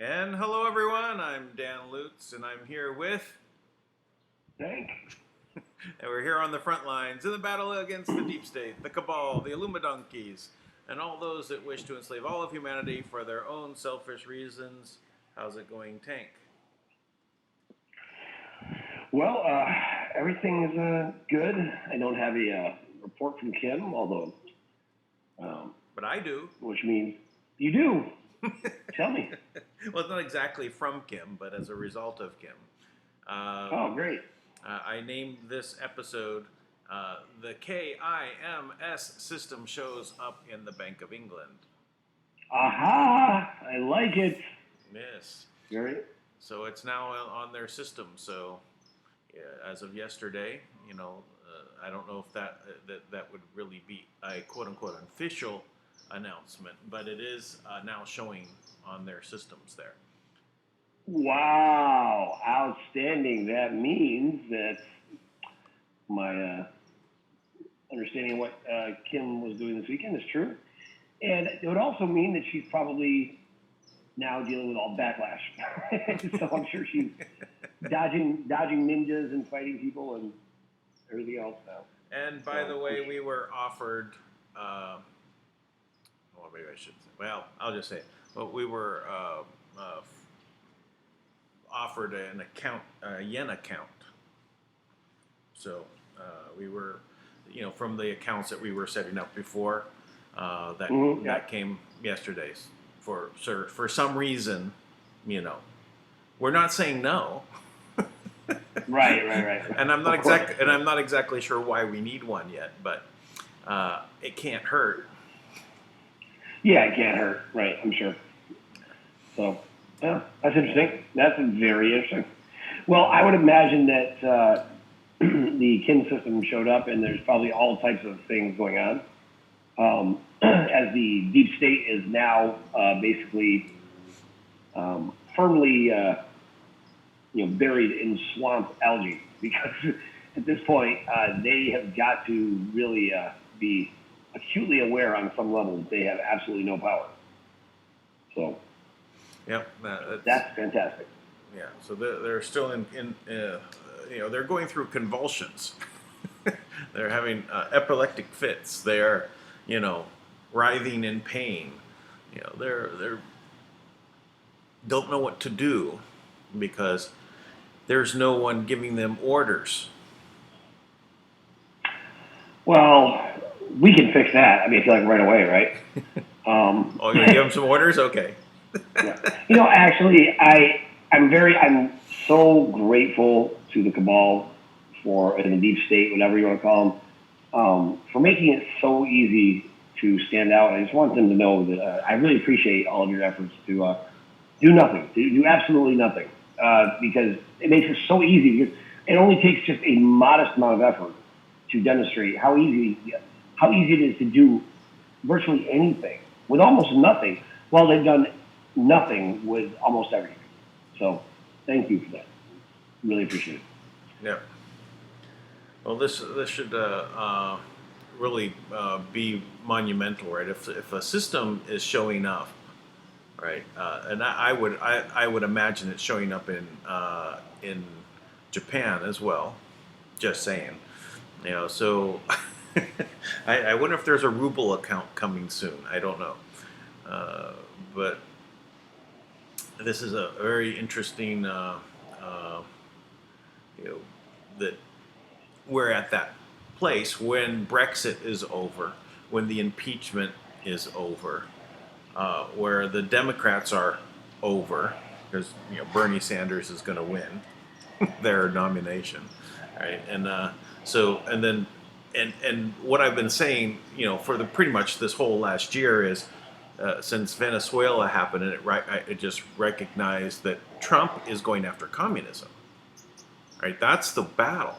And hello, everyone. I'm Dan Lutz, and I'm here with DANK. and we're here on the front lines in the battle against the deep state, the cabal, the Illuminonkeys, and all those that wish to enslave all of humanity for their own selfish reasons. How's it going, Tank? Well, everything is good. I don't have a report from Kim, although, But I do. which means you do. Tell me. Well, it's not exactly from Kim, but as a result of Kim. Oh, great. I named this episode The K.I.M.S. System Shows Up in the Bank of England. Aha! I like it. Yes. Very. So it's now on their system. So as of yesterday, I don't know if that would really be a quote unquote official announcement, but it is now showing on their systems there. Wow. Outstanding. That means that my understanding of what Kim was doing this weekend is true. And it would also mean that she's probably now dealing with all backlash. So I'm sure she's dodging ninjas and fighting people and everything else now. And by the way, we were offered, well, maybe I should say, well, I'll just say it. But we were offered an account, a yen account. So we were, from the accounts that we were setting up before, that came yesterday. For some reason, we're not saying no. Right. And I'm not exactly sure why we need one yet, but it can't hurt. Yeah, it can't hurt. Right, I'm sure. So, yeah, that's interesting. That's very interesting. Well, I would imagine that the K.I.M.S system showed up, and there's probably all types of things going on. As the deep state is now basically firmly, buried in swamp algae, because at this point they have got to really be acutely aware on some level that they have absolutely no power. So, yep, that's fantastic. Yeah, so they're still in they're going through convulsions. They're having epileptic fits. They're, writhing in pain. They're don't know what to do because there's no one giving them orders. Well, we can fix that. I mean, I feel like right away, right? Oh, you're gonna give them some orders? Okay. Yeah. Actually, I'm so grateful to the cabal and the deep state, whatever you want to call them, for making it so easy to stand out. I just want them to know that I really appreciate all of your efforts to do nothing, to do absolutely nothing, because it makes it so easy. Because it only takes just a modest amount of effort to demonstrate how easy it is to do virtually anything with almost nothing. Well, they've done nothing with almost everything. So, thank you for that. Really appreciate it. Yeah. Well, this should really be monumental, right? If a system is showing up, right, and I would imagine it's showing up in Japan as well. Just saying, So I wonder if there's a ruble account coming soon. I don't know, but this is a very interesting, that we're at that place when Brexit is over, when the impeachment is over, where the Democrats are over, because Bernie Sanders is going to win their nomination, right? And and what I've been saying, for pretty much this whole last year is, since Venezuela happened, and it just recognized that Trump is going after communism, right? That's the battle.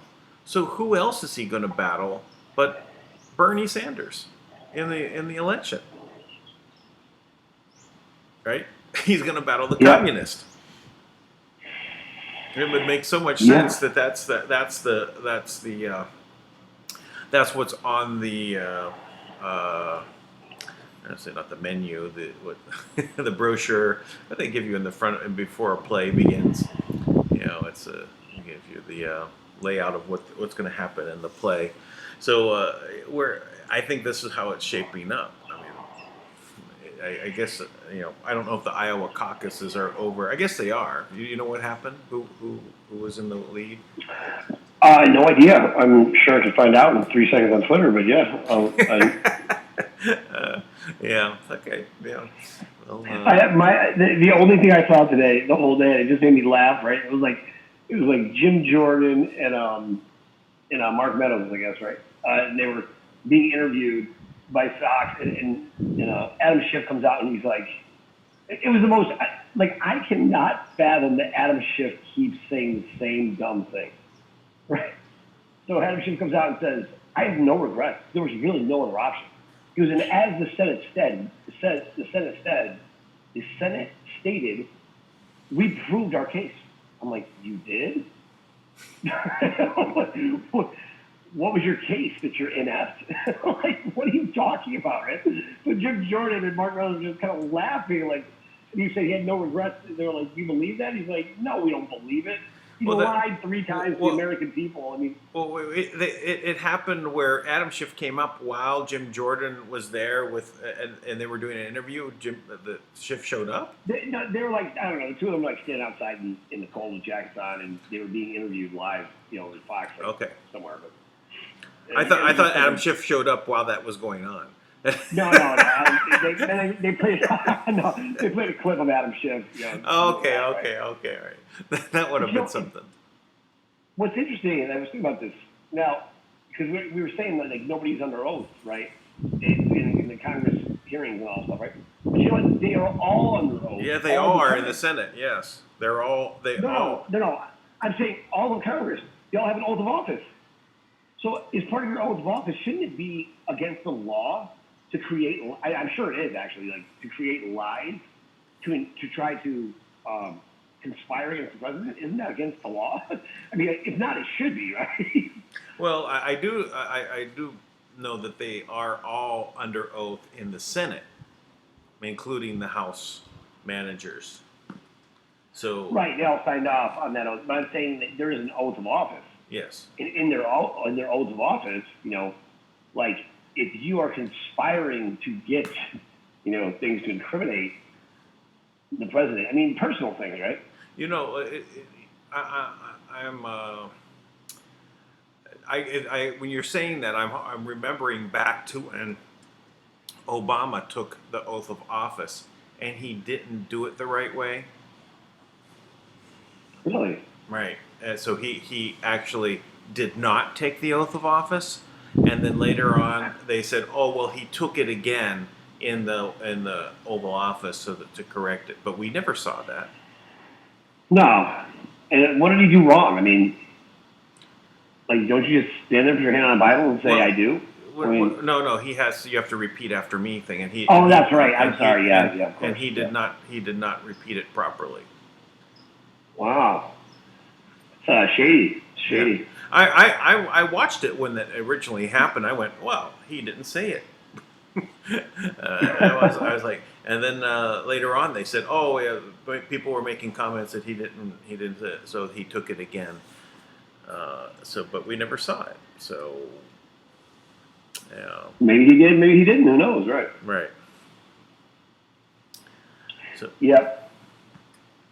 So who else is he going to battle but Bernie Sanders in the election, right? He's going to battle the communist. It would make so much sense that that's what's on the I say not the menu, the brochure that they give you in the front and before a play begins. It's give you the layout of what's going to happen in the play. So where I think this is how it's shaping up. I mean, I guess I don't know if the Iowa caucuses are over. I guess they are. You know what happened? Who was in the lead? No idea. I'm sure I could find out in 3 seconds on Twitter, but yeah. Yeah. Okay. Yeah. Well, the only thing I saw today, the whole day, it just made me laugh. Right? It was like Jim Jordan and Mark Meadows, I guess, right? And they were being interviewed by Fox, and Adam Schiff comes out and he's like, it was the most like I cannot fathom that Adam Schiff keeps saying the same dumb thing, right? So Adam Schiff comes out and says, "I have no regrets. There was really no other option." He goes, and as the Senate stated, we proved our case. I'm like, you did? What was your case that you're inept? Like, what are you talking about, right? So Jim Jordan and Mark Rose were just kind of laughing, like, and you say he had no regrets. They were like, you believe that? He's like, no, we don't believe it. He lied 3 times to the American people. I mean, it happened where Adam Schiff came up while Jim Jordan was there and they were doing an interview. The Schiff showed up. They were like, I don't know, the two of them like standing outside in the cold with jackets on, and they were being interviewed live, in Fox somewhere. But I thought Adam Schiff showed up while that was going on. No. They played they played a clip of Adam Schiff. Okay, all right. That would have been something. What's interesting, and I was thinking about this now, because we were saying that like nobody's under oath, right? In the Congress hearings and all that stuff, right? But you know what? They are all under oath. Yeah, they all are in the Senate. Yes, they're all. No. I'm saying all of Congress. They all have an oath of office. So, as part of your oath of office, shouldn't it be against the law to create? I'm sure it is actually, like to create lies to try to conspire against the president. Isn't that against the law? I mean, if not, it should be, right? Well, I do know that they are all under oath in the Senate, including the House managers. So right, they all signed off on that oath. But I'm saying that there is an oath of office. Yes. In their oath of office, like if you are conspiring to get, things to incriminate the president. I mean, personal things, right? When you're saying that, I'm remembering back to when Obama took the oath of office, and he didn't do it the right way. Really? Right. So he actually did not take the oath of office, and then later on they said, "Oh well, he took it again in the Oval Office to correct it." But we never saw that. No. And what did he do wrong? I mean, like, don't you just stand there with your hand on the Bible and say, "I do"? No. You have to repeat after me thing, and he. Oh, that's right. I'm sorry. Yeah. Of course, and he did not. He did not repeat it properly. Wow. Shady. Yeah. I watched it when that originally happened. I went, well, he didn't say it. I was like, and then later on they said, oh yeah, but people were making comments that he didn't, so he took it again. But we never saw it. So, yeah. Maybe he did, maybe he didn't. Who knows? Right. Right. So. Yep.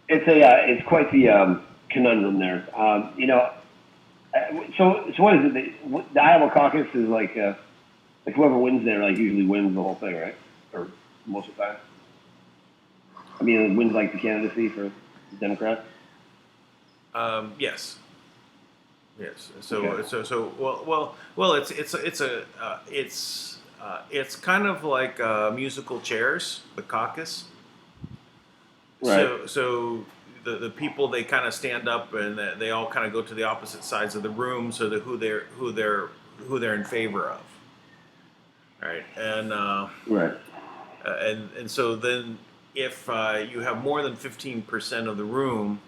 It's quite the conundrum there. So what is it? The Iowa caucus is like whoever wins there, like usually wins the whole thing, right? Or most of the time. I mean, it wins like the candidacy for the Democrats. Yes. So Okay. well. It's kind of like musical chairs, the caucus. Right. So the people, they kind of stand up and they all kind of go to the opposite sides of the room, so that who they're in favor of, right? And right. And so then if you have more than 15% of the room,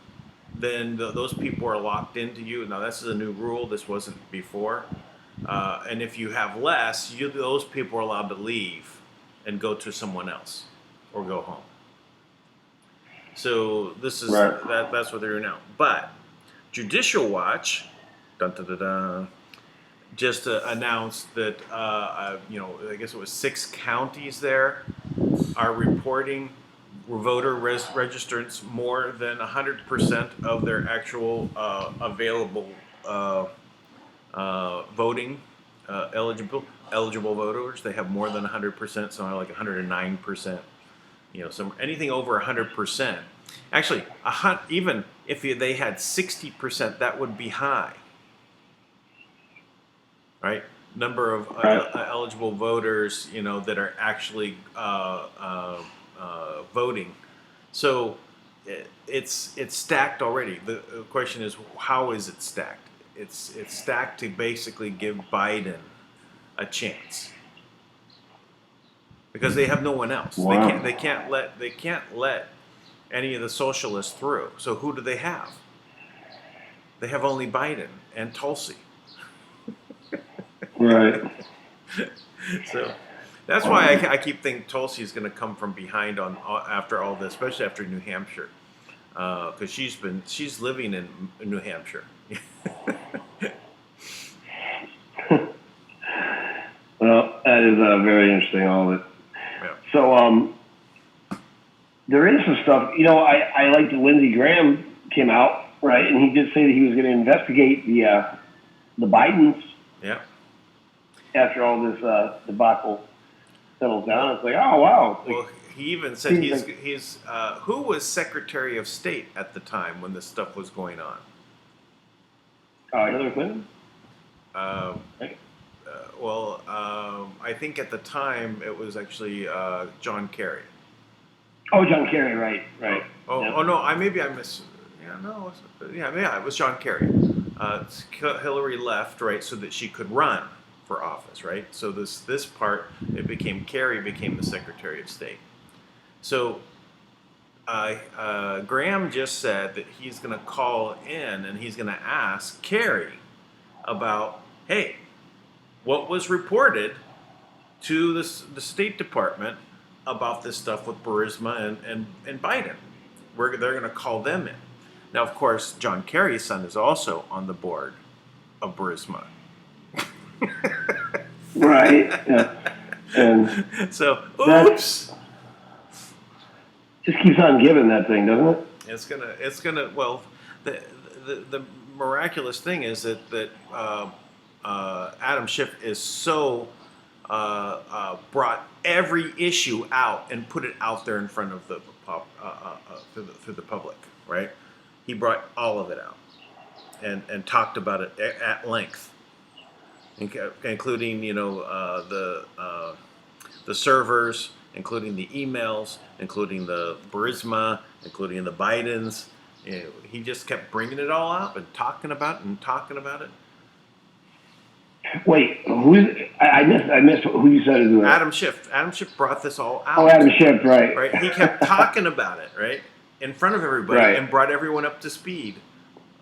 then those people are locked into you. Now this is a new rule. This wasn't before. And if you have less, those people are allowed to leave. and go to someone else or go home. So this is Right. that's what they're doing now. But Judicial Watch, dun, dun, dun, dun, just announced that I guess it was 6 counties there are reporting voter registrants more than 100% of their actual available voting eligible voters. They have more than 100%, so like 109%. Some anything over 100%. Actually, even if they had 60%, that would be high. Right? Number of eligible voters, that are actually voting. So it's stacked already. The question is, how is it stacked? It's stacked to basically give Biden a chance because they have no one else. Wow. They can't let any of the socialists through. So who do they have? They have only Biden and Tulsi. Right. So that's why I keep thinking Tulsi is going to come from behind after all this, especially after New Hampshire, because she's living in New Hampshire. Well, that is very interesting, all of it. Yeah. So there is some stuff. I like that Lindsey Graham came out, right, and he did say that he was going to investigate the Bidens. Yeah. After all this debacle settles down, it's like, oh wow. Well, he even said he's who was Secretary of State at the time when this stuff was going on? Hillary Clinton. I think at the time it was actually John Kerry. Oh, John Kerry, right. Oh no, I miss. Yeah, no, it was John Kerry. Hillary left, right, so that she could run for office, right? So this part, it became Kerry became the Secretary of State. So Graham just said that he's going to call in and he's going to ask Kerry about, hey, what was reported to the State Department about this stuff with Burisma and Biden. They're going to call them in. Now, of course, John Kerry's son is also on the board of Burisma. Right. Yeah. And so, oops. Just keeps on giving that thing, doesn't it? It's gonna. Well, the miraculous thing is that Adam Schiff is so brought every issue out and put it out there in front of the through the public, right? He brought all of it out and talked about it at length, including the servers, including the emails, including the Burisma, including the Bidens. He just kept bringing it all out and talking about it. Wait, I missed who you said is it? Adam Schiff. Adam Schiff brought this all out. Oh, Adam Schiff, right. Right. He kept talking about it, right, in front of everybody, right. and brought everyone up to speed.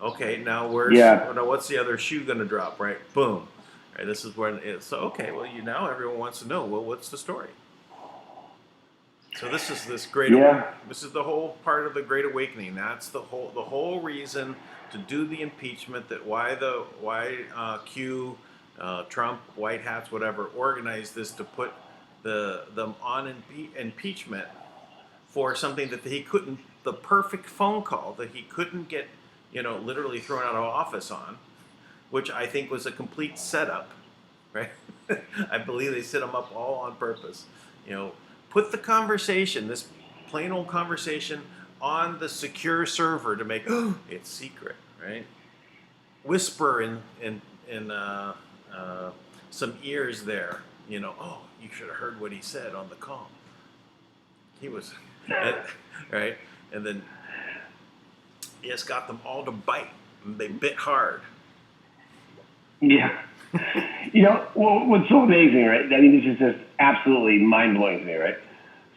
Okay, now what's the other shoe going to drop? Right, boom. Right, this is when it's so okay. Well, now everyone wants to know. Well, what's the story? So this is this great. This is the whole part of the Great Awakening. That's the whole reason to do the impeachment. That why Trump, White Hats, whatever, organized this to put them on impeachment for something that he couldn't. The perfect phone call that he couldn't get, literally thrown out of office on, which I think was a complete setup, right? I believe they set him up all on purpose. Put the conversation, this plain old conversation, on the secure server to make it's secret, right? Whisper in some ears there, you should have heard what he said on the call. He was, right? And then he just got them all to bite. And they bit hard. Yeah. What's so amazing, right? I mean, this is just absolutely mind-blowing to me, right?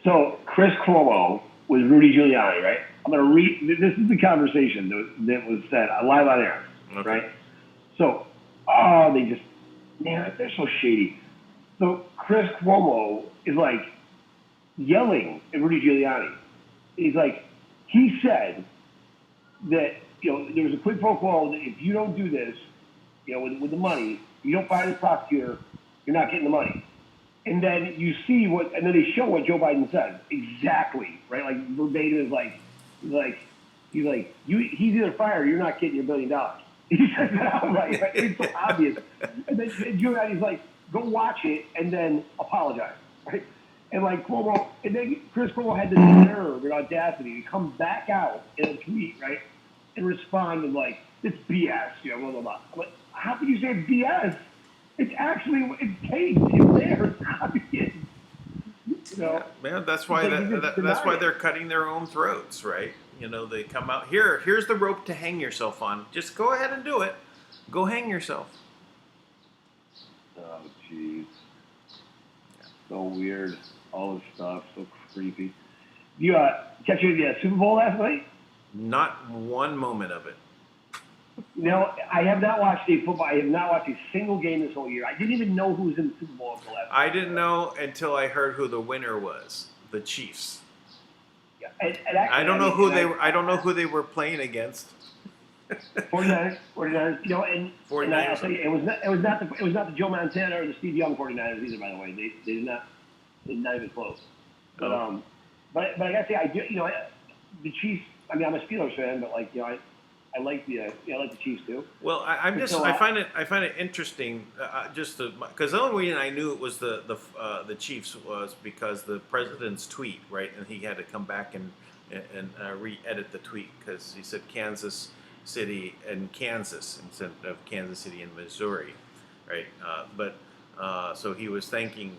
So Chris Cuomo was Rudy Giuliani, right? I'm going to read, this is the conversation that was said live on air, okay. Right? So, they're so shady. So Chris Cuomo is like, yelling at Rudy Giuliani. He's like, he said that, there was a quid pro quo that if you don't do this, with the money, you don't fire this prosecutor, you're not getting the money. And then you see and then they show what Joe Biden says exactly, right? Like verbatim is like, he's like, he's either fired or you're not getting your $1 billion. He says that outright, right? It's so obvious. And then Giuliani's like, go watch it and then apologize, right? And like Cuomo, and then Chris Cuomo had the nerve and audacity to come back out in a tweet, right, and respond with like, "It's BS," blah blah blah. I'm like, how can you say it's BS? It's actually taped. It's there. It's obvious. Man, that's why that's why they're cutting their own throats, right? They come out here's the rope to hang yourself on. Just go ahead and do it. Go hang yourself. Oh, jeez. So weird. All this stuff. So creepy. You catch the Super Bowl last night? Not one moment of it. I have not watched football. I have not watched a single game this whole year. I didn't even know who was in the Super Bowl until last night. I didn't know until I heard who the winner was. The Chiefs. Yeah, and actually, I don't know who they were. I don't know who they were playing against. 49ers, and I'll tell you, it was not the Joe Montana or the Steve Young 49ers either. By the way, they did not even close. But but I gotta say, I do. The Chiefs. I mean, I'm a Steelers fan, but I like the Chiefs too. Well, I find it interesting because the only reason I knew it was the Chiefs was because the president's tweet, right, and he had to come back and re-edit the tweet because he said Kansas City and Kansas instead of Kansas City and Missouri, right? So he was thanking,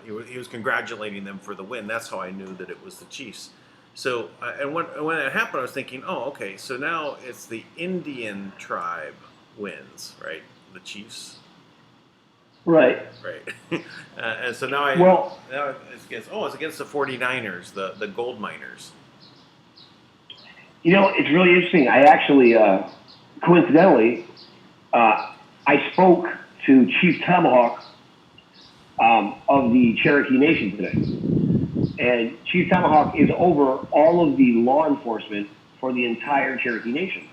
he was congratulating them for the win. That's how I knew that it was the Chiefs. So, and when it happened, I was thinking, oh, okay, so now it's the Indian tribe wins, right? The Chiefs. Right. Right. And so now it's against the 49ers, the gold miners. It's really interesting. I actually, coincidentally, I spoke to Chief Tomahawk of the Cherokee Nation today. And Chief Tomahawk is over all of the law enforcement for the entire Cherokee Nation.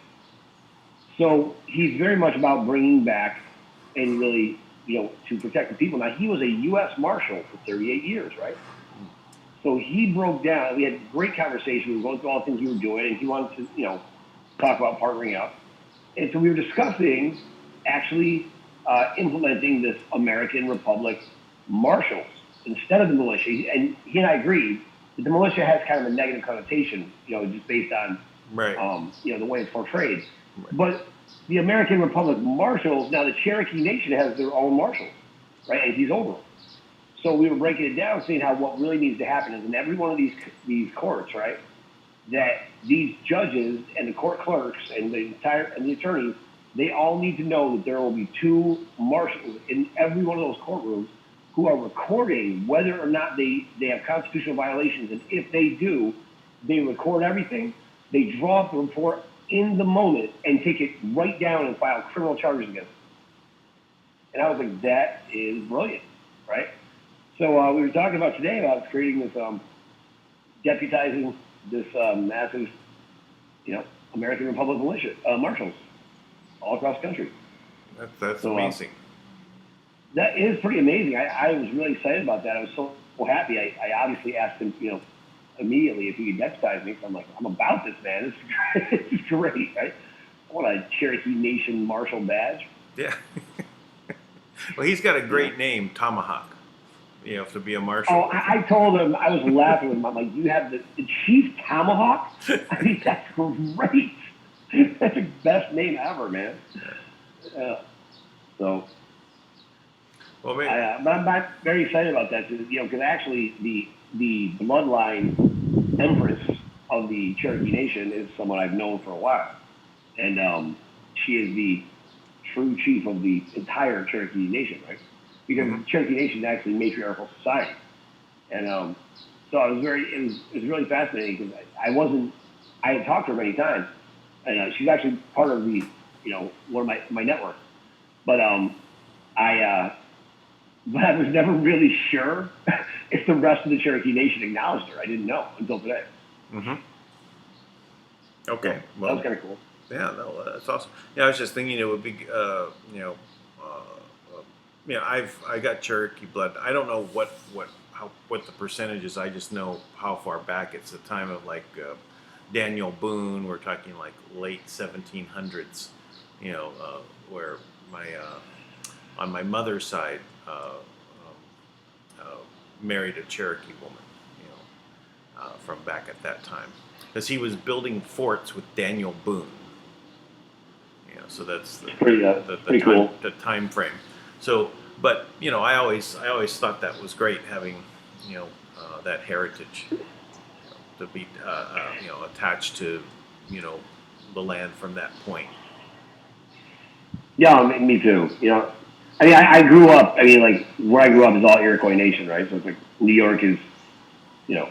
So he's very much about bringing back and really, to protect the people. Now, he was a U.S. Marshal for 38 years, right? So he broke down. We had a great conversation. We were going through all the things we were doing, and he wanted to, talk about partnering up. And so we were discussing actually implementing this American Republic Marshals instead of the militia. And he and I agreed that the militia has kind of a negative connotation, just based on, right. The way it's portrayed. Right. But the American Republic Marshals, now the Cherokee Nation has their own marshals, right? And he's over them. So we were breaking it down, saying how what really needs to happen is in every one of these courts, right, that these judges and the court clerks and the attorneys, they all need to know that there will be 2 marshals in every one of those courtrooms who are recording whether or not they have constitutional violations. And if they do, they record everything, they draw up the report in the moment and take it right down and file criminal charges against them. And I was like, that is brilliant, right? So we were talking about today about creating this, deputizing this massive, American Republic militia, marshals all across the country. That's amazing. That is pretty amazing. I was really excited about that. I was so happy. I obviously asked him, immediately if he could deputize me. So I'm like, I'm about this, man. This is great, right? I want a Cherokee Nation Marshal badge. Yeah. Well, he's got a great name, Tomahawk. To be a marshal. Oh, I told him, I was laughing with him. I'm like, you have the Chief Tomahawk? I mean, that's great. That's the best name ever, man. So, well, I'm very excited about that, because actually the bloodline empress of the Cherokee Nation is someone I've known for a while. And she is the true chief of the entire Cherokee Nation, right? Because the Cherokee Nation is actually a matriarchal society. And so it was really fascinating because I had talked to her many times, and she's actually part of the, one of my network. But but I was never really sure if the rest of the Cherokee Nation acknowledged her. I didn't know until today. Mm-hmm. Okay. That Well, was kind of cool. yeah, no, that's awesome. Yeah, I was just thinking it would be, I got Cherokee blood. I don't know what the percentage is. I just know how far back. It's the time of like Daniel Boone. We're talking like late 1700s. Where my on my mother's side married a Cherokee woman. From back at that time, because he was building forts with Daniel Boone. So that's the Pretty time cool. the time frame. So, but I always thought that was great having that heritage to be attached to the land from that point. Yeah, me too. I mean, I grew up. I mean, like where I grew up is all Iroquois Nation, right? So it's like New York is, you know,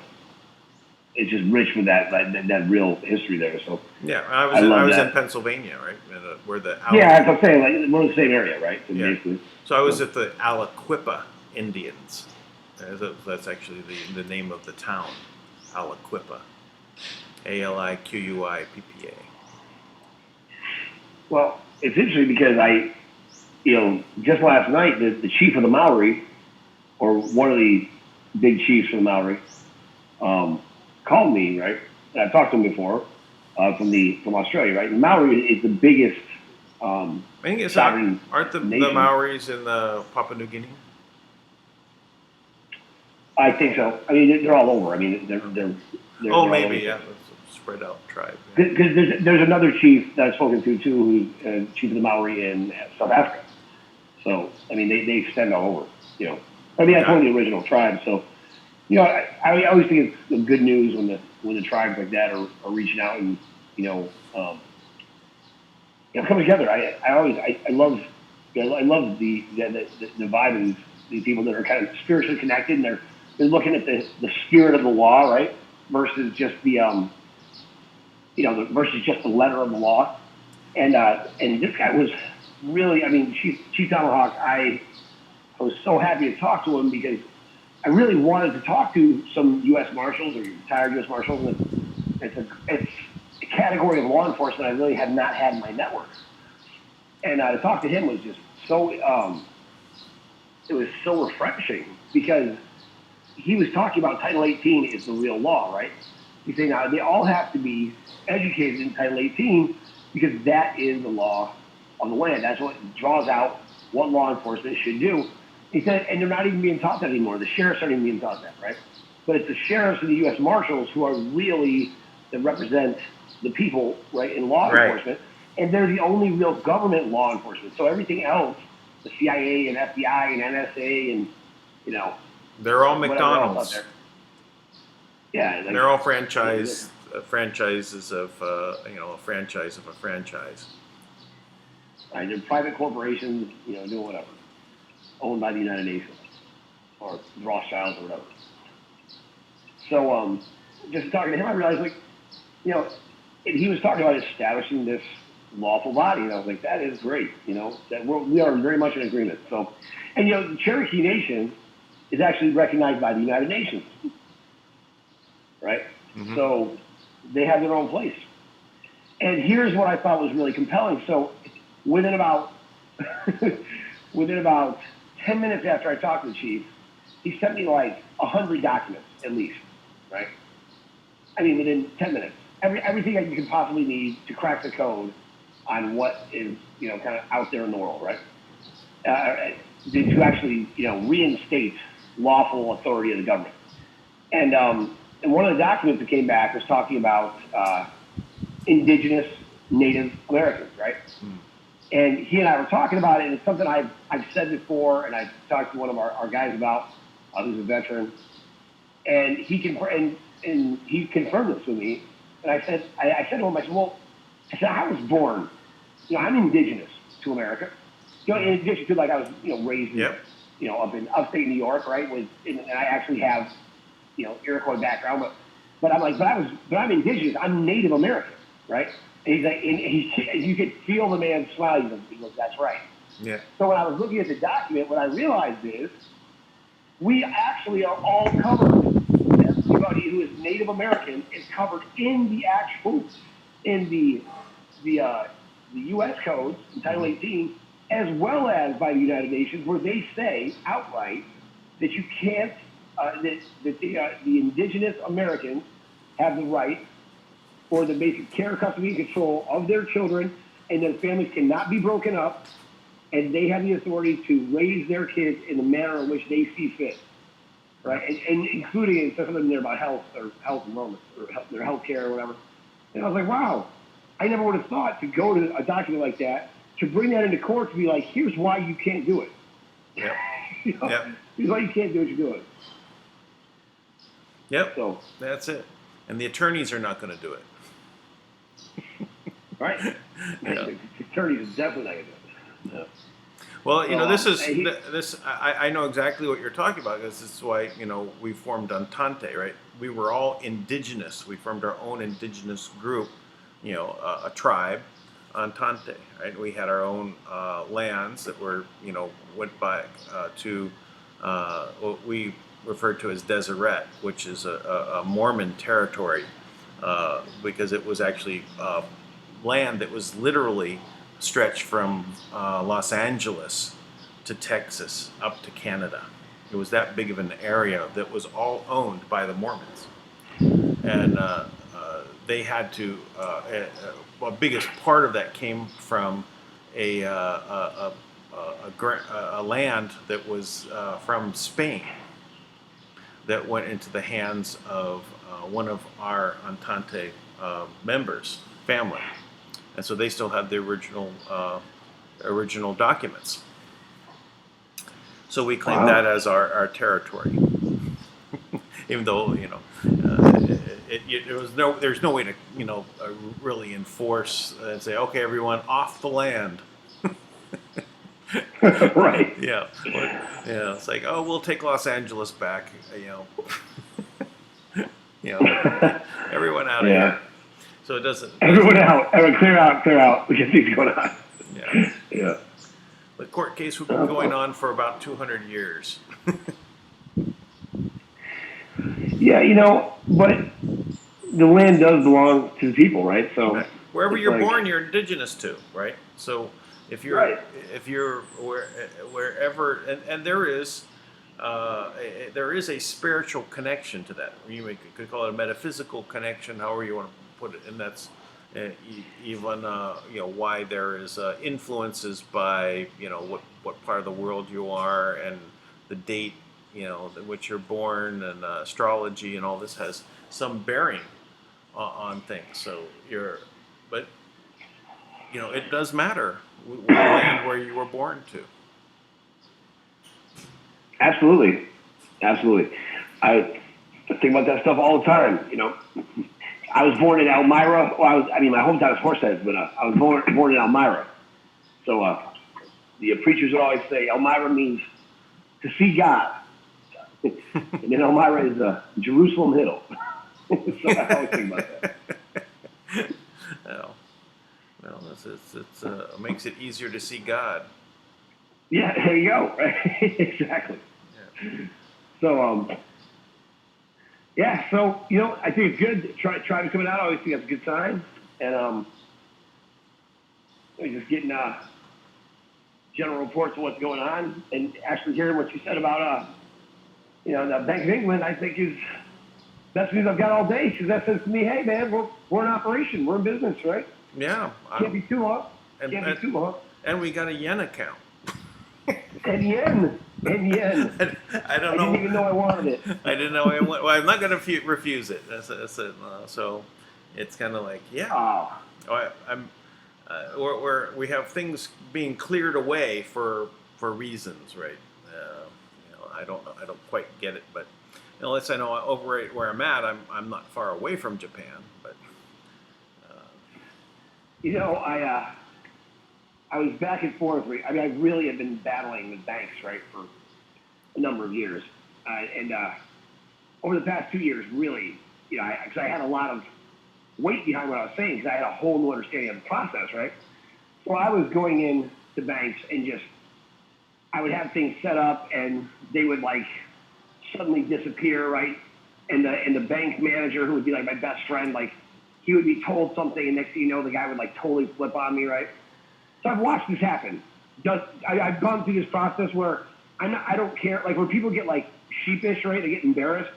it's just rich with that real history there. So Yeah, I was I in, I love was in that. Pennsylvania, right, where the Yeah, as I'm saying, like we're in the same area, right? So yeah. basically, So I was so at the Aliquippa Indians. That's actually the name of the town, Aliquippa, Aliquippa. well, it's interesting because just last night, the chief of the Maori, or one of the big chiefs of the Maori, um, called me, right? And I've talked to him before, from Australia, right? And Maori is the biggest I think it's sovereign aren't the nation. Maoris in the Papua New Guinea? I think so. I mean, they're all over. I mean, Okay. Oh, they're all over maybe the yeah. place. It's a spread out tribe. Yeah. Because there's another chief that I've spoken to too, who's chief of the Maori in South Africa. So I mean, they extend all over. I mean, that's one Got of it. the original tribes. So I always think it's good news when the tribes like that are reaching out and you know um, coming together. I love I love the vibe of these people that are kind of spiritually connected, and they're looking at the spirit of the law, right, versus just versus just the letter of the law. And this guy was really, I mean, Chief Tomahawk. I was so happy to talk to him because I really wanted to talk to some U.S. Marshals or retired U.S. Marshals. And it's a category of law enforcement I really have not had in my network. And to talk to him was just so it was so refreshing because he was talking about Title 18 is the real law, right? He's saying now they all have to be educated in Title 18 because that is the law of the land. That's what draws out what law enforcement should do. He said, and they're not even being taught that anymore. The sheriffs aren't even being taught that, right? But it's the sheriffs and the U.S. Marshals who are really that represent the people, right, in law Right. enforcement, and they're the only real government law enforcement. So everything else, the CIA and FBI and NSA and you know They're all whatever else out McDonald's. there, yeah, like They're all they're, franchises of a franchise of a franchise. right, they're private corporations, doing whatever, owned by the United Nations or Rothschilds or whatever. So, just talking to him, I realized, like, and he was talking about establishing this lawful body, and I was like, that is great, that we are very much in agreement. So, and the Cherokee Nation is actually recognized by the United Nations, right? Mm-hmm. So they have their own place. And here's what I thought was really compelling. So within about within about 10 minutes after I talked to the chief, he sent me like 100 documents at least, right? I mean, within 10 minutes, everything that you could possibly need to crack the code on what is kind of out there in the world, right? To actually reinstate lawful authority of the government. And one of the documents that came back was talking about indigenous Native Americans, right? Mm. And he and I were talking about it, and it's something I've said before, and I talked to one of our guys about, who's a veteran, and he confirmed this with me. And I said to him, I was born, I'm indigenous to America. In addition to like I was, raised, Yep. Up in upstate New York, right? And I actually have, Iroquois background, but I'm indigenous. I'm Native American, right? And he's like, and you could feel the man smile. He goes, that's right. Yeah. So when I was looking at the document, what I realized is we actually are all covered. Everybody who is Native American is covered in the actual, in the, uh, the U.S. codes, in Title 18, as well as by the United Nations, where they say outright that you can't, the indigenous Americans have the right for the basic care, custody, and control of their children, and their families cannot be broken up, and they have the authority to raise their kids in the manner in which they see fit, right? And including it says something there about health or health and wellness or health, their health care or whatever. And I was like, wow, I never would have thought to go to a document like that to bring that into court to be like, here's why you can't do it. Yep. You know? Yep. Here's why you can't do what you're doing. Yep. So that's it. And the attorneys are not going to do it. right, Yeah. the attorneys is definitely not going to do it. No. Well, you know, this is He- this. I know exactly what you're talking about because this is why we formed Entente, right? We were all indigenous. We formed our own indigenous group, a tribe, Entente, right? We had our own lands that were went back to what we referred to as Deseret, which is a Mormon territory, because it was actually land that was literally stretched from Los Angeles to Texas up to Canada. It was that big of an area that was all owned by the Mormons, and they had to. The biggest part of that came from a land that was from Spain that went into the hands of one of our Entente members' family. And so they still had the original documents. So we claimed that as our territory, even though there's no way to really enforce and say, okay, everyone off the land. right. Yeah, it's like, oh, we'll take Los Angeles back. Everyone out of here. So it doesn't. Everyone out. Everyone clear out. We got things going on. Yeah. Yeah. The court case would be going on for about 200 years. Yeah, but the land does belong to the people, right? So right. Wherever you're born, you're indigenous to, right? So if you're right. wherever, and there is a spiritual connection to that. You could call it a metaphysical connection, however you want to put it, and that's even why there is influences by what part of the world you are and the date in which you're born, and astrology and all this has some bearing on things. So but it does matter where you were born to. Absolutely. I think about that stuff all the time. I was born in Elmira. Well, my hometown is Horseheads, but I was born in Elmira. So the preachers would always say Elmira means to see God, and then Elmira is Jerusalem Hill. So I always think about that. Well, it makes it easier to see God. Yeah, there you go. Right? Exactly. Yeah. So I think it's good. Try to coming out. I always think that's a good sign. And just getting general reports of what's going on, and actually hearing what you said about the Bank of England, I think is best news I've got all day, because that says to me, hey man, we're in operation, we're in business, right? Yeah. Can't be too long. And we got a yen account. And yen. I don't know. I didn't even know I wanted it. I didn't know I wanted. Well, I'm not going to refuse it. That's it. So it's kind of like, yeah. We have things being cleared away for reasons, right? I don't quite get it, but unless I know over where I'm at, I'm not far away from Japan, but. I was back and forth. I really have been battling with banks, right, for a number of years. And over the past 2 years, really, because I had a lot of weight behind what I was saying, because I had a whole new understanding of the process, right? So I was going in to banks and just, I would have things set up and they would like suddenly disappear, right? And the bank manager, who would be like my best friend, like he would be told something, and next thing you know, the guy would like totally flip on me, right? So I've watched this happen. I've gone through this process where I don't care. Like when people get like sheepish, right? They get embarrassed.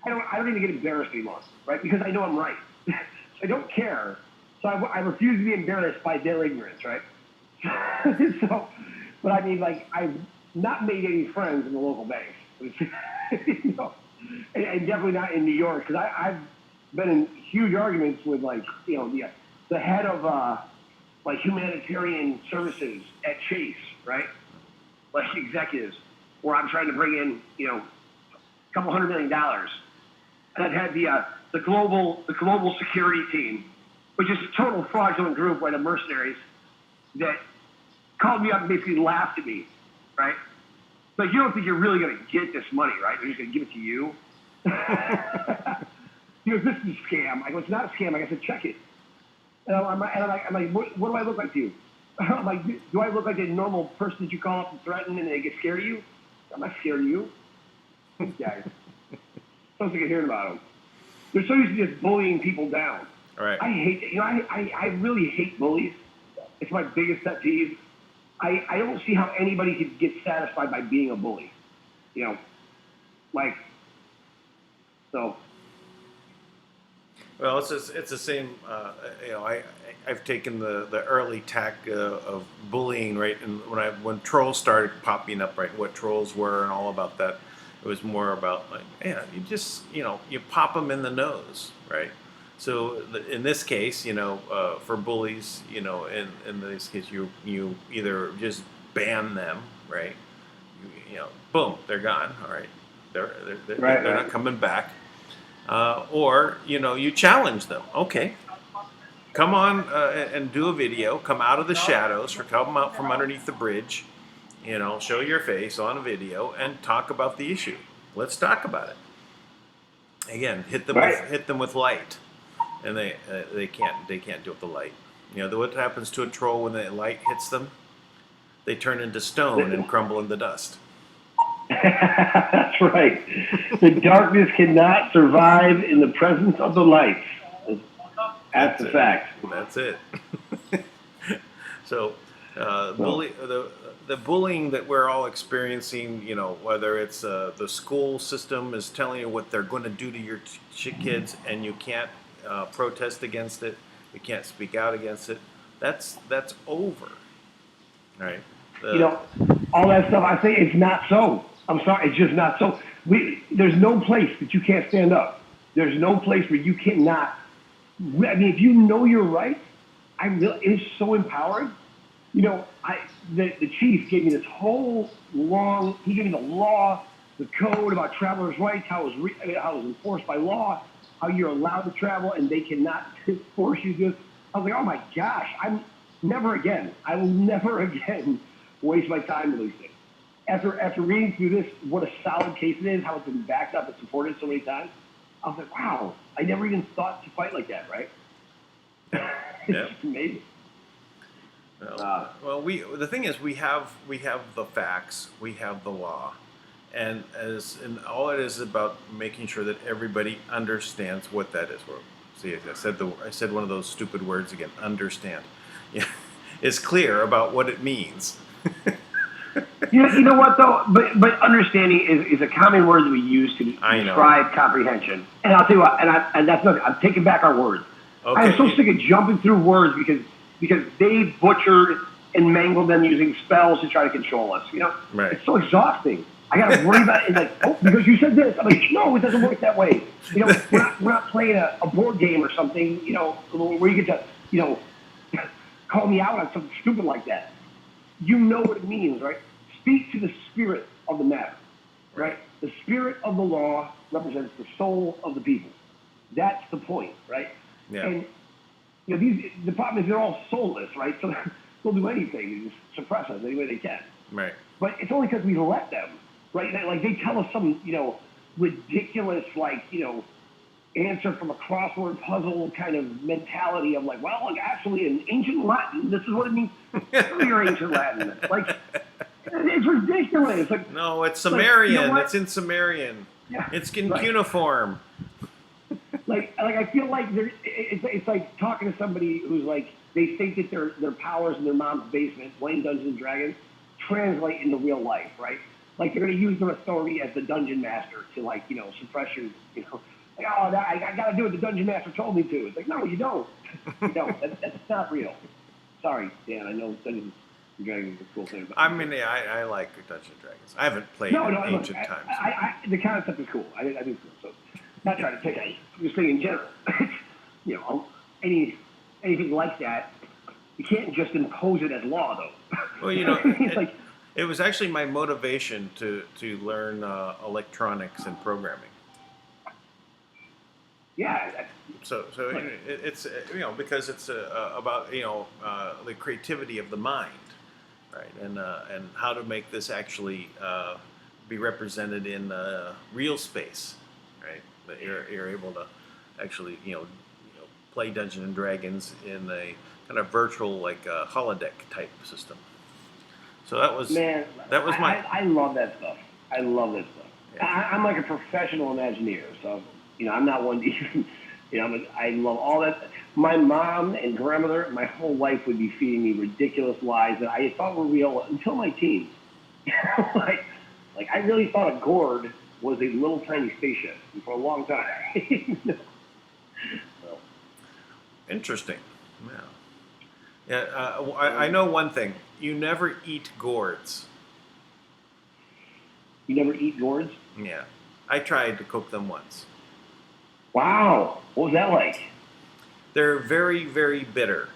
I don't even get embarrassed anymore, right? Because I know I'm right. So I don't care. So I refuse to be embarrassed by their ignorance, right? So, but I mean, like I've not made any friends in the local banks, you know, and definitely not in New York, because I've been in huge arguments with like, you know, the head of like humanitarian services at Chase, right? Like executives, where I'm trying to bring in, you know, a couple $100 million, and I've had the global security team, which is a total fraudulent group, right, of mercenaries that called me up and basically laughed at me, right? Like, you don't think you're really going to get this money, right? They're just going to give it to you. He goes, this is a scam. I go, it's not a scam. I said, check it. And I'm like, what do I look like to you? I'm like, do I look like a normal person that you call up and threaten and they get scared of you? I'm not scared of you. These guys. So sick of hearing about them. They're so used to just bullying people down. All right. I hate it. You know, I really hate bullies. It's my biggest pet peeve. I don't see how anybody could get satisfied by being a bully. You know, like, so. Well, it's the same. You know, I've taken the early tack of bullying, right? And when trolls started popping up, right, what trolls were and all about that, it was more about like, yeah, you just, you know, you pop them in the nose, right? So in this case, you know, for bullies, you know, in this case, you either just ban them, right? You know, boom, they're gone. All right, they're not coming back. Or you know, you challenge them. Okay, come on and do a video. Come out of the shadows, or come out from underneath the bridge. You know, show your face on a video and talk about the issue. Let's talk about it. Again, hit them with light, and they can't do it with the light. You know, what happens to a troll when the light hits them? They turn into stone and crumble into dust. That's right. The darkness cannot survive in the presence of the light. That's a fact. That's it. So, the bullying that we're all experiencing, you know, whether it's the school system is telling you what they're going to do to your kids, and you can't protest against it, you can't speak out against it. That's over, right? You know, all that stuff. I say it's not so. I'm sorry, it's just not so. There's no place that you can't stand up. There's no place where you cannot. I mean, if you know you're right, it's so empowering. You know, the chief gave me this whole long. He gave me the law, the code about travelers' rights, how it was enforced by law, how you're allowed to travel and they cannot force you to. I was like, oh my gosh, I will never again waste my time with these things. After reading through this, what a solid case it is, how it's been backed up and supported so many times, I was like, wow, I never even thought to fight like that, right? It's just amazing. Well, the thing is, we have the facts, we have the law, and all it is about making sure that everybody understands what that is. See, I said one of those stupid words again. Understand, yeah, is clear about what it means. You know what though? But understanding is a common word that we use to describe comprehension. And I'll tell you what, and that's not. I'm taking back our words. Okay. I am so sick of jumping through words because they butchered and mangled them using spells to try to control us. You know, right. It's so exhausting. I got to worry about it. Like, oh, because you said this. I'm like, no, it doesn't work that way. You know, we're not playing a board game or something. You know, where you get to, you know, call me out on something stupid like that. You know what it means, right? Speak to the spirit of the matter, right? The spirit of the law represents the soul of the people. That's the point, right? Yeah. And you know, the problem is they're all soulless, right? So they'll do anything to just suppress us any way they can. Right. But it's only because we let them, right? Like they tell us some, you know, ridiculous, like, you know, answer from a crossword puzzle kind of mentality of like, well, like actually in ancient Latin, this is what it means. Earlier ancient Latin, like it's ridiculous. It's like No, it's like, Sumerian. It's in Sumerian. Yeah, It's in right. cuneiform. Like I feel like it's like talking to somebody who's like they think that their powers in their mom's basement playing Dungeons and Dragons translate into real life, right? Like they're going to use their authority as the dungeon master to like suppress your like, oh I got to do what the dungeon master told me to. It's like no, you don't. You don't. That's not real. Sorry, Dan. I know Dungeons and Dragons is a cool thing. But I mean, yeah, I like Dungeons and Dragons. I haven't played no, in no, ancient look, times. the concept is cool. I think it's cool. So, not trying to take it. I'm just saying in general. Anything like that, you can't just impose it as law, though. Well, it was actually my motivation to learn electronics and programming. Yeah. So Right. it's because it's about the creativity of the mind, right? And how to make this actually be represented in real space, right? That you're able to actually play Dungeons and Dragons in a kind of virtual like holodeck type system. So that was my I love that stuff. I love that stuff. yeah. I'm like a professional Imagineer, so I'm not one to even. I love all that. My mom and grandmother, my whole life would be feeding me ridiculous lies that I thought were real until my teens. like I really thought a gourd was a little tiny spaceship for a long time. So, Interesting. Yeah. Yeah. I know one thing. You never eat gourds. you never eat gourds? Yeah. I tried to cook them once. Wow. What was that like? They're very, very bitter.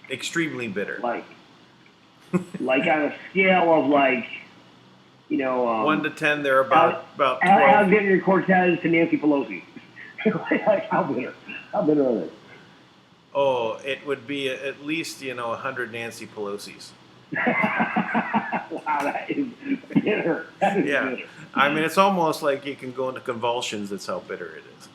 Extremely bitter. Like on a scale of 1 to 10, they're about 12. Alexander Cortez to Nancy Pelosi. Like how bitter? How bitter are they? Oh, it would be at least 100 Nancy Pelosi's. Wow, that is bitter. That is Yeah. bitter. I mean, it's almost like you can go into convulsions. That's how bitter it is.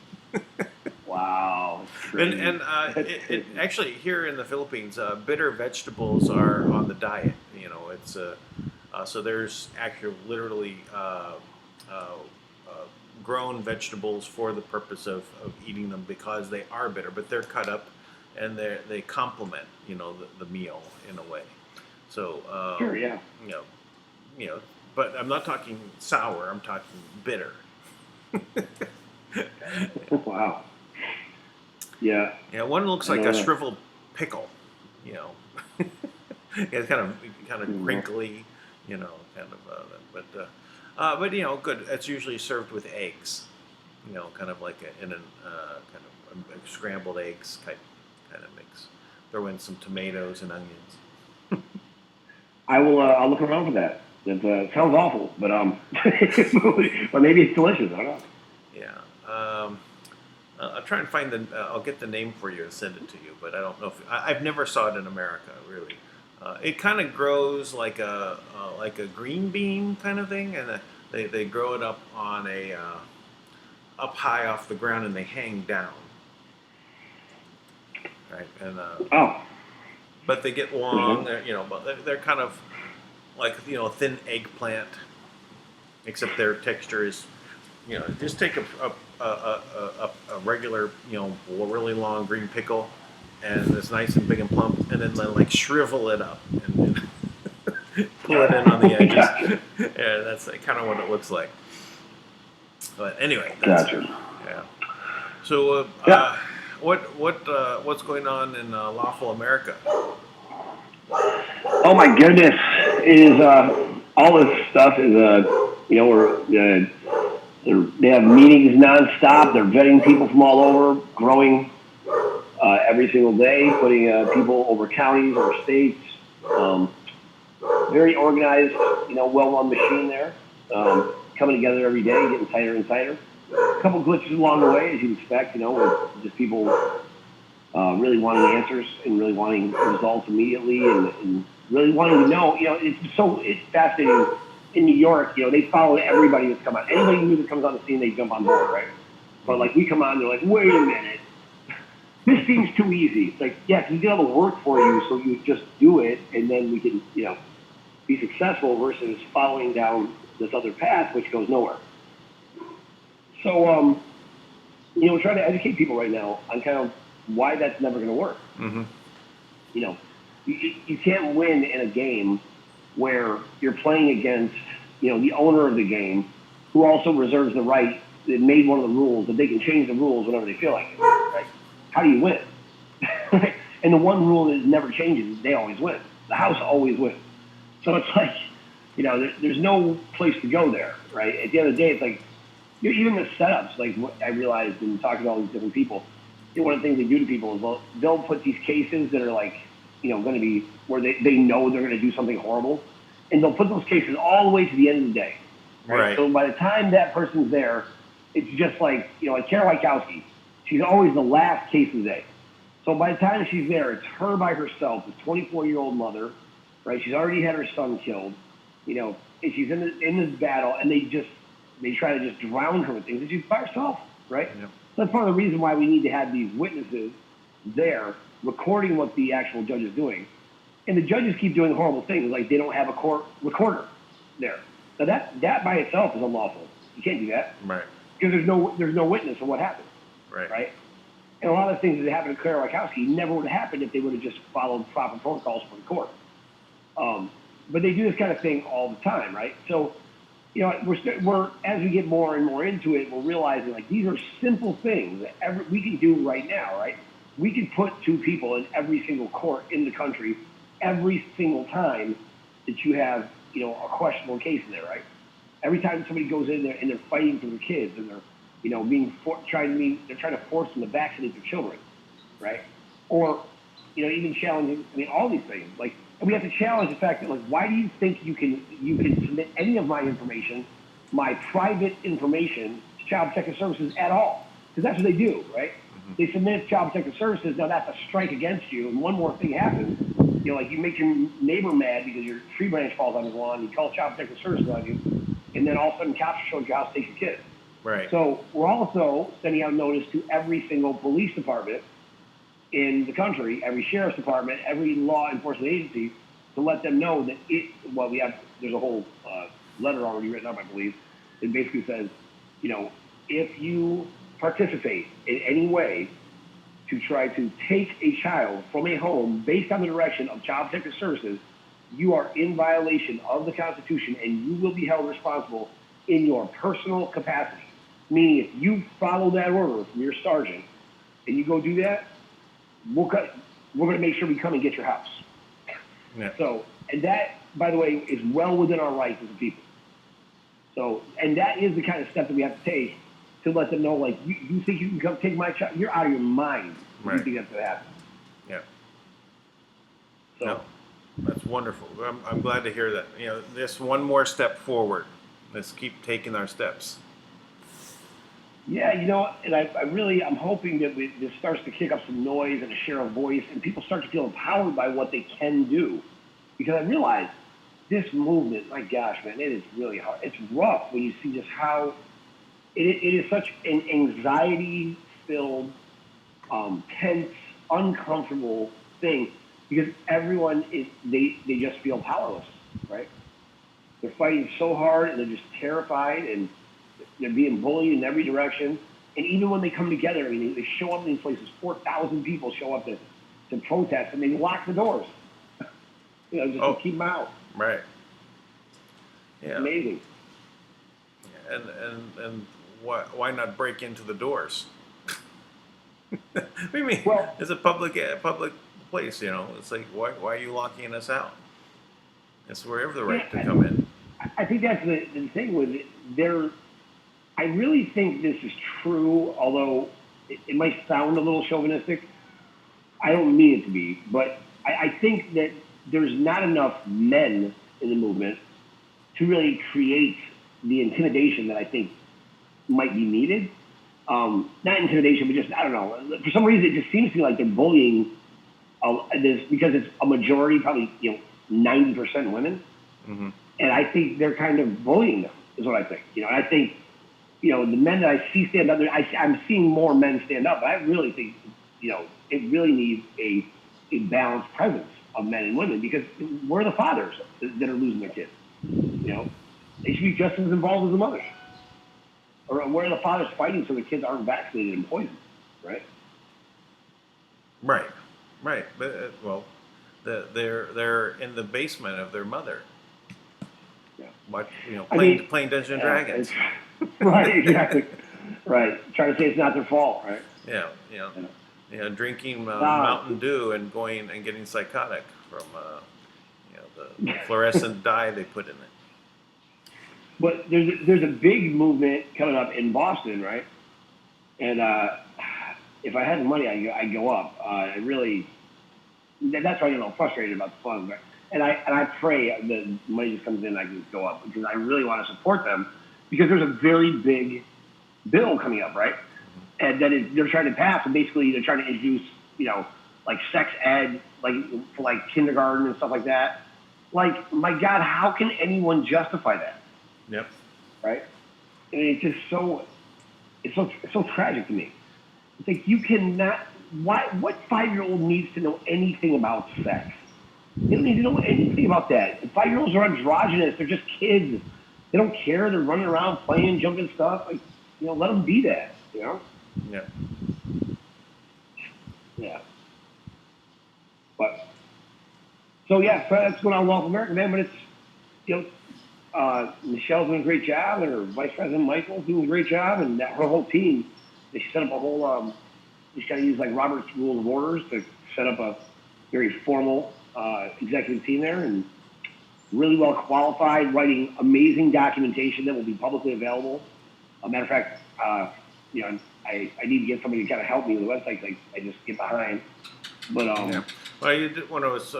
Wow. It's crazy. And it actually here in the Philippines, bitter vegetables are on the diet. It's so there's actually literally grown vegetables for the purpose of eating them because they are bitter, but they're cut up and they complement the meal in a way. So sure, yeah. But I'm not talking sour. I'm talking bitter. Wow. Yeah. Yeah, one looks like a shriveled pickle. It's kind of crinkly. Kind of. But good. It's usually served with eggs. Kind of like in a kind of scrambled eggs kind of mix. Throw in some tomatoes and onions. I will. I'll look around for that. It sounds awful, but but maybe it's delicious. I don't know. Yeah. I'll try and find I'll get the name for you and send it to you, but I don't know if I've never saw it in America. Really, it kind of grows like a green bean kind of thing, and they grow it up on up high off the ground, and they hang down. Right, and but they get long. Mm-hmm. But they're kind of like thin eggplant, except their texture is just take a regular really long green pickle, and it's nice and big and plump, and then like shrivel it up and pull it in on the edges. Yeah, that's kind of what it looks like. But anyway, gotcha. Yeah. So what's going on in lawful America? Oh my goodness! It is all this stuff is they have meetings nonstop. They're vetting people from all over, growing every single day, putting people over counties, over states. Very organized, well-run machine there. Coming together every day, getting tighter and tighter. A couple glitches along the way, as you'd expect, with just people really wanting answers and really wanting results immediately and really wanting to know. It's fascinating. In New York, they follow everybody that's come on. Anybody new that comes on the scene, they jump on board, right? But like we come on, they're like, wait a minute, this seems too easy. It's like, yeah, we did all the work for you, so you just do it, and then we can, be successful versus following down this other path which goes nowhere. So, we're trying to educate people right now on kind of why that's never going to work. Mm-hmm. You can't win in a game where you're playing against, the owner of the game, who also reserves the right that made one of the rules that they can change the rules whenever they feel like it. Right? How do you win? And the one rule that never changes is they always win. The house always wins. So it's like, there's no place to go there, right? At the end of the day, it's like, even the setups, like what I realized in talking to all these different people, one of the things they do to people is they'll put these cases that are like, going to be where they know they're going to do something horrible, and they'll put those cases all the way to the end of the day. Right? So by the time that person's there, it's just like, like K.I.M.S, she's always the last case of the day. So by the time she's there, it's her by herself, this 24-year-old mother, right? She's already had her son killed, and she's in this battle, and they try to just drown her with things, and she's by herself, right? Yep. So that's part of the reason why we need to have these witnesses there recording what the actual judge is doing. And the judges keep doing horrible things, like they don't have a court recorder there. Now that by itself is unlawful. You can't do that. Right. Because there's no witness of what happened. Right? And a lot of things that happened to K.I.M.S never would have happened if they would have just followed proper protocols for the court. But they do this kind of thing all the time, right? So, we're as we get more and more into it, we're realizing like these are simple things that we can do right now, right? We can put two people in every single court in the country every single time that you have, a questionable case in there, right? Every time somebody goes in there and they're fighting for their kids and they're, they're trying to force them to vaccinate their children, right? Or, even challenging, all these things. Like, and we have to challenge the fact that, like, why do you think you can submit any of my information, my private information, to Child Protective Services at all? Because that's what they do, right? Mm-hmm. They submit it to Child Protective Services. Now that's a strike against you, and one more thing happens. Like you make your neighbor mad because your tree branch falls on his lawn. You call Child Protective Services on you, and then all of a sudden cops show up your house, take your kid. Right. So we're also sending out notice to every single police department in the country, every sheriff's department, every law enforcement agency, to let them know that there's a whole letter already written up, I believe, that basically says, if you participate in any way to try to take a child from a home based on the direction of Child Protective Services, you are in violation of the Constitution and you will be held responsible in your personal capacity. Meaning if you follow that order from your sergeant and you go do that, we're going to make sure we come and get your house. Yeah. So, and that, by the way, is well within our rights as a people. So, and that is the kind of step that we have to take to let them know, like, you think you can come take my child? You're out of your mind. Right. You think that's going to happen. Yeah. So. No, that's wonderful. I'm glad to hear that. This one more step forward. Let's keep taking our steps. Yeah, and I'm hoping that this starts to kick up some noise and a share of voice, and people start to feel empowered by what they can do. Because I realize this movement, my gosh, man, it is really hard. It's rough when you see just how it is such an anxiety-filled, tense, uncomfortable thing, because everyone they just feel powerless, right? They're fighting so hard and they're just terrified and they're being bullied in every direction. And even when they come together, they show up in these places, 4,000 people show up to protest, and they lock the doors. To keep them out. Right. Yeah. It's amazing. And why not break into the doors? I mean, it's a public place, It's like, why are you locking us out? It's where we have the right to come in. I think that's the thing with it. I really think this is true, although it might sound a little chauvinistic. I don't mean it to be, but I think that there's not enough men in the movement to really create the intimidation that I think might be needed. Not intimidation, but just, I don't know. For some reason, it just seems to me like they're bullying this because it's a majority, probably 90% women. Mm-hmm. And I think they're kind of bullying them, is what I think. And I think the men that I see stand up, I'm seeing more men stand up. I really think, it really needs a balanced presence of men and women, because we're the fathers that are losing their kids. They should be just as involved as the mothers. Or where are the fathers fighting so the kids aren't vaccinated and poisoned, right? Right, right. But well, they're in the basement of their mother. Yeah. What I mean, playing Dungeons and Dragons. right, exactly. Right. Trying to say it's not their fault, right? Yeah, Yeah. drinking Nah. Mountain Dew and going and getting psychotic from the fluorescent dye they put in it. But there's a big movement coming up in Boston, right? And if I had the money, I'd go up. I really, that's why I'm frustrated about the funds, right? And I pray the money just comes in and I can just go up, because I really want to support them, because there's a very big bill coming up, right? And they're trying to pass, and basically they're trying to introduce, like sex ed, like for like kindergarten and stuff like that. Like, my God, how can anyone justify that? Yep. Right? And it's just it's so tragic to me. It's like, you cannot. What 5-year-old needs to know anything about sex? They don't need to know anything about that. 5-year-olds are androgynous. They're just kids. They don't care. They're running around playing, jumping stuff. Like, let them be that. Yeah. Yeah. But so yeah, so that's going on Wealth America, man. But it's Michelle's doing a great job, and her vice president Michael's doing a great job, and her whole team. They set up a whole. They just got to use like Robert's Rules of Orders to set up a very formal executive team there, and really well qualified, writing amazing documentation that will be publicly available. A matter of fact, I need to get somebody to kind of help me with the website. Like, I just get behind. But yeah. Well, you did, when I was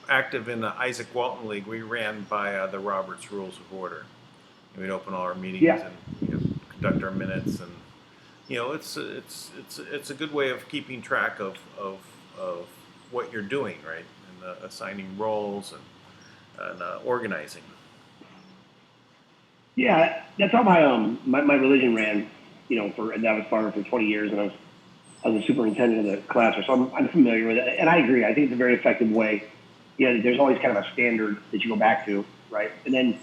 active in the Isaac Walton League, we ran by the Robert's Rules of Order. And we'd open all our meetings and conduct our minutes, and it's a good way of keeping track of what you're doing, right, and assigning roles and organizing. Yeah, that's how my religion ran. And that was for 20 years, and I was a superintendent of the class, so I'm familiar with it, and I agree. I think it's a very effective way. There's always kind of a standard that you go back to, right? And then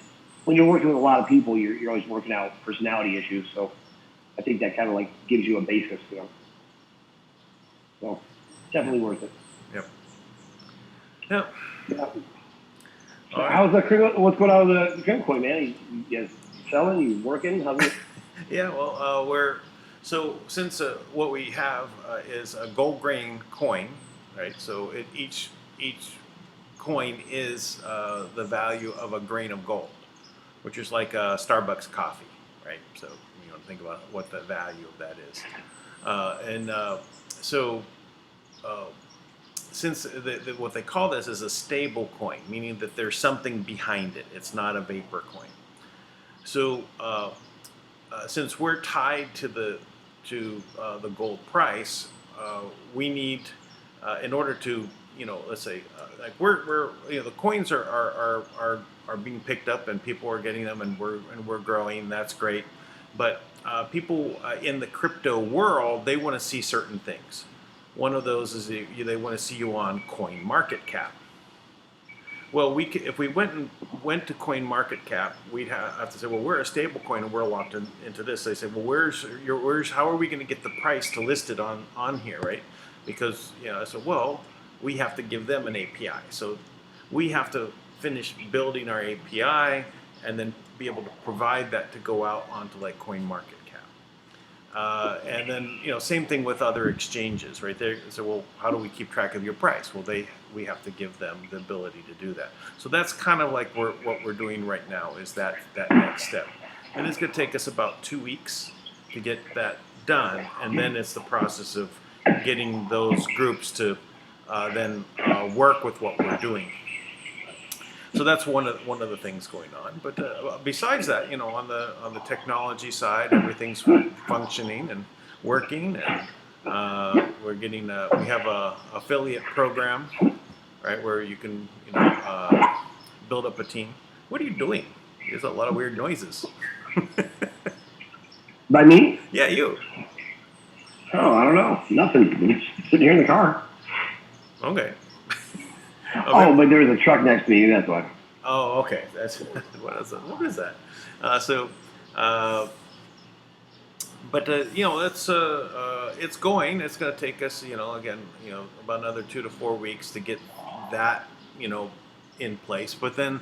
when you're working with a lot of people, you're always working out personality issues. So I think that kind of like gives you a basis, So definitely worth it. Yep. Yeah. So how's the Kringle? What's going on with the Kringle coin, man? You selling? You working? How's it? Yeah. Well, since what we have is a gold grain coin, right? So each coin is the value of a grain of gold, which is like a Starbucks coffee, right? So think about what the value of that is, since what they call this is a stable coin, meaning that there's something behind it. It's not a vapor coin. So since we're tied to the gold price, we need, in order to, let's say, like we're the coins are being picked up and people are getting them, and we're growing. That's great, but people in the crypto world, they want to see certain things. One of those is they want to see you on CoinMarketCap. Well, if we went to CoinMarketCap, we'd have to say, well, we're a stable coin and we're locked into this. They say, well, how are we going to get the price to list it on here, right? Because I said, well, we have to give them an API, so we have to finish building our API and then be able to provide that to go out onto like CoinMarketCap. And then same thing with other exchanges, right? There. So, well, how do we keep track of your price? Well, we have to give them the ability to do that. So that's kind of like what we're doing right now, is that next step. And it's going to take us about 2 weeks to get that done, and then it's the process of getting those groups to then work with what we're doing. So that's one of the things going on. But besides that, on the technology side, everything's functioning and working, and we're getting we have a affiliate program, right, where you can build up a team. What are you doing? There's a lot of weird noises. By me? Yeah, you. Oh, I don't know. Nothing. I'm just sitting here in the car. Okay. Oh, but there was a truck next to me. That's why. Oh, okay. That's what is that? So, uh, but it's going. It's going to take us, again, about another 2 to 4 weeks to get that, in place. But then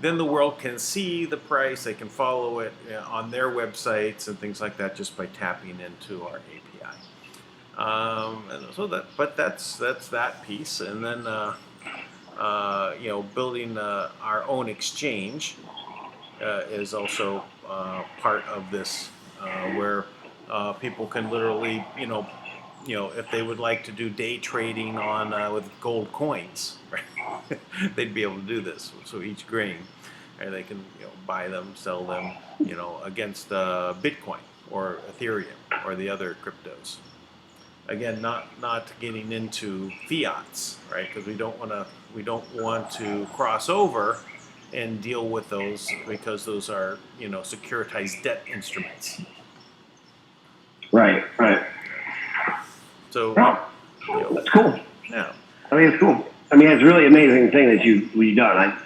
the world can see the price. They can follow it on their websites and things like that just by tapping into our API. And so that's that piece, and then building our own exchange is also part of this, where people can literally, if they would like to do day trading on with gold coins, right? They'd be able to do this. So each grain, and they can buy them, sell them, against Bitcoin or Ethereum or the other cryptos. Again, not getting into fiats, right? Because we don't want to cross over and deal with those, because those are securitized debt instruments. Right. So well, that's cool. Yeah. I mean, it's cool. I mean, it's really amazing thing that you've done.